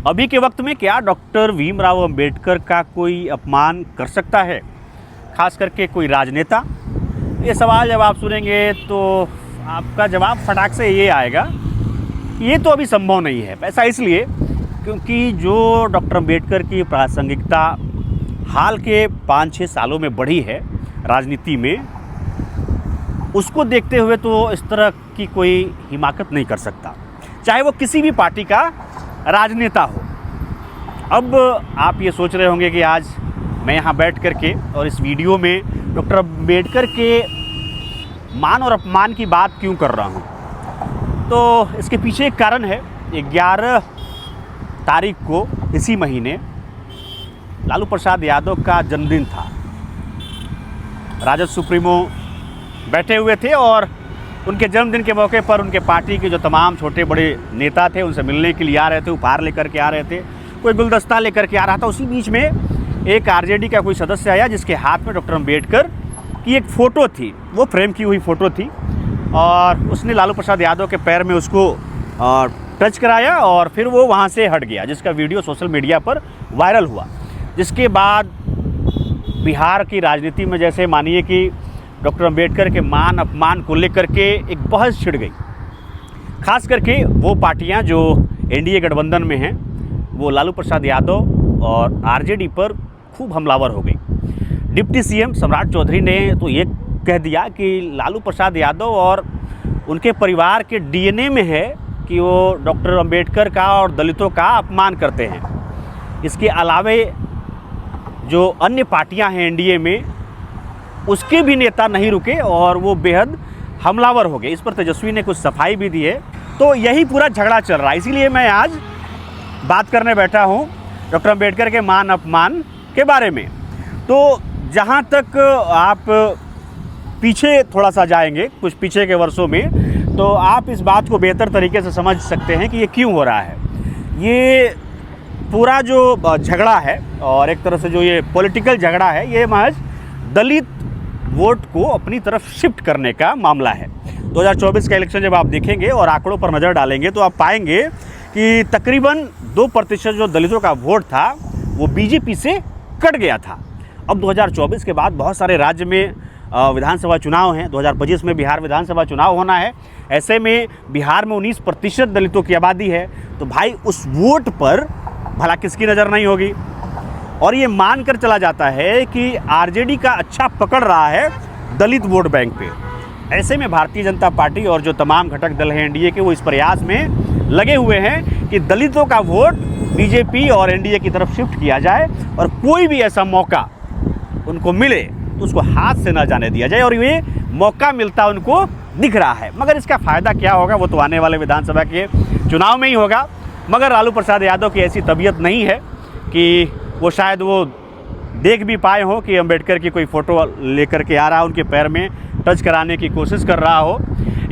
अभी के वक्त में क्या डॉक्टर भीमराव अंबेडकर का कोई अपमान कर सकता है, खास करके कोई राजनेता? ये सवाल जब आप सुनेंगे तो आपका जवाब फटाक से ये आएगा, ये तो अभी संभव नहीं है। ऐसा इसलिए क्योंकि जो डॉक्टर अंबेडकर की प्रासंगिकता हाल के 5-6 सालों में बढ़ी है राजनीति में, उसको देखते हुए तो इस तरह की कोई हिमाकत नहीं कर सकता, चाहे वो किसी भी पार्टी का राजनेता हो। अब आप ये सोच रहे होंगे कि आज मैं यहाँ बैठ कर के और इस वीडियो में डॉक्टर अंबेडकर के मान और अपमान की बात क्यों कर रहा हूँ। तो इसके पीछे एक कारण है। 11 तारीख को इसी महीने लालू प्रसाद यादव का जन्मदिन था। राजद सुप्रीमो बैठे हुए थे और उनके जन्मदिन के मौके पर उनके पार्टी के जो तमाम छोटे बड़े नेता थे उनसे मिलने के लिए आ रहे थे, उपहार लेकर के आ रहे थे, कोई गुलदस्ता लेकर के आ रहा था। उसी बीच में एक आरजेडी का कोई सदस्य आया जिसके हाथ में डॉक्टर अंबेडकर की एक फ़ोटो थी, वो फ्रेम की हुई फ़ोटो थी, और उसने लालू प्रसाद यादव के पैर में उसको टच कराया और फिर वो वहाँ से हट गया, जिसका वीडियो सोशल मीडिया पर वायरल हुआ। जिसके बाद बिहार की राजनीति में जैसे मानिए कि डॉक्टर अंबेडकर के मान अपमान को लेकर के एक बहस छिड़ गई। खास करके वो पार्टियां जो एनडीए गठबंधन में हैं, वो लालू प्रसाद यादव और आरजेडी पर खूब हमलावर हो गई। डिप्टी सीएम सम्राट चौधरी ने तो ये कह दिया कि लालू प्रसाद यादव और उनके परिवार के डीएनए में है कि वो डॉक्टर अंबेडकर का और दलितों का अपमान करते हैं। इसके अलावे जो अन्य पार्टियां हैं एनडीए में, उसके भी नेता नहीं रुके और वो बेहद हमलावर हो गए। इस पर तेजस्वी ने कुछ सफाई भी दी है। तो यही पूरा झगड़ा चल रहा है। इसीलिए मैं आज बात करने बैठा हूँ डॉक्टर अंबेडकर के मान अपमान के बारे में। तो जहाँ तक आप पीछे थोड़ा सा जाएंगे, कुछ पीछे के वर्षों में, तो आप इस बात को बेहतर तरीके से समझ सकते हैं कि ये क्यों हो रहा है। ये पूरा जो झगड़ा है और एक तरह से जो ये पॉलिटिकल झगड़ा है, ये महज दलित वोट को अपनी तरफ शिफ्ट करने का मामला है। 2024 का इलेक्शन जब आप देखेंगे और आंकड़ों पर नज़र डालेंगे तो आप पाएंगे कि तकरीबन 2% जो दलितों का वोट था वो बीजेपी से कट गया था। अब 2024 के बाद बहुत सारे राज्य में विधानसभा चुनाव हैं। 2025 में बिहार विधानसभा चुनाव होना है। ऐसे में बिहार में 19% दलितों की आबादी है। तो भाई उस वोट पर भला किसकी नज़र नहीं होगी। और ये मानकर चला जाता है कि आरजेडी का अच्छा पकड़ रहा है दलित वोट बैंक पे। ऐसे में भारतीय जनता पार्टी और जो तमाम घटक दल हैं एनडीए के, वो इस प्रयास में लगे हुए हैं कि दलितों का वोट बीजेपी और एनडीए की तरफ शिफ्ट किया जाए और कोई भी ऐसा मौका उनको मिले तो उसको हाथ से ना जाने दिया जाए। और ये मौका मिलता उनको दिख रहा है। मगर इसका फ़ायदा क्या होगा वो तो आने वाले विधानसभा के चुनाव में ही होगा। मगर लालू प्रसाद यादव की ऐसी तबीयत नहीं है कि वो शायद वो देख भी पाए हो कि अंबेडकर की कोई फ़ोटो लेकर के आ रहा, उनके पैर में टच कराने की कोशिश कर रहा हो,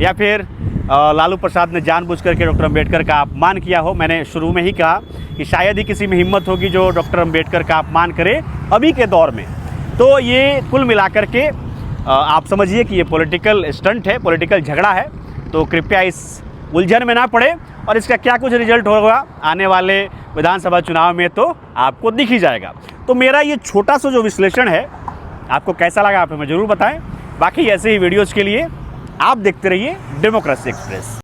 या फिर लालू प्रसाद ने जानबूझ करके डॉक्टर अंबेडकर का अपमान किया हो। मैंने शुरू में ही कहा कि शायद ही किसी में हिम्मत होगी जो डॉक्टर अंबेडकर का अपमान करे अभी के दौर में। तो ये कुल मिलाकर के आप समझिए कि ये पॉलिटिकल स्टंट है, पॉलिटिकल झगड़ा है। तो कृपया इस उलझन में ना पड़े और इसका क्या कुछ रिजल्ट होगा आने वाले विधानसभा चुनाव में तो आपको दिख ही जाएगा। तो मेरा ये छोटा सा जो विश्लेषण है आपको कैसा लगा आप हमें ज़रूर बताएं। बाकी ऐसे ही वीडियोज़ के लिए आप देखते रहिए डेमोक्रेसी एक्सप्रेस।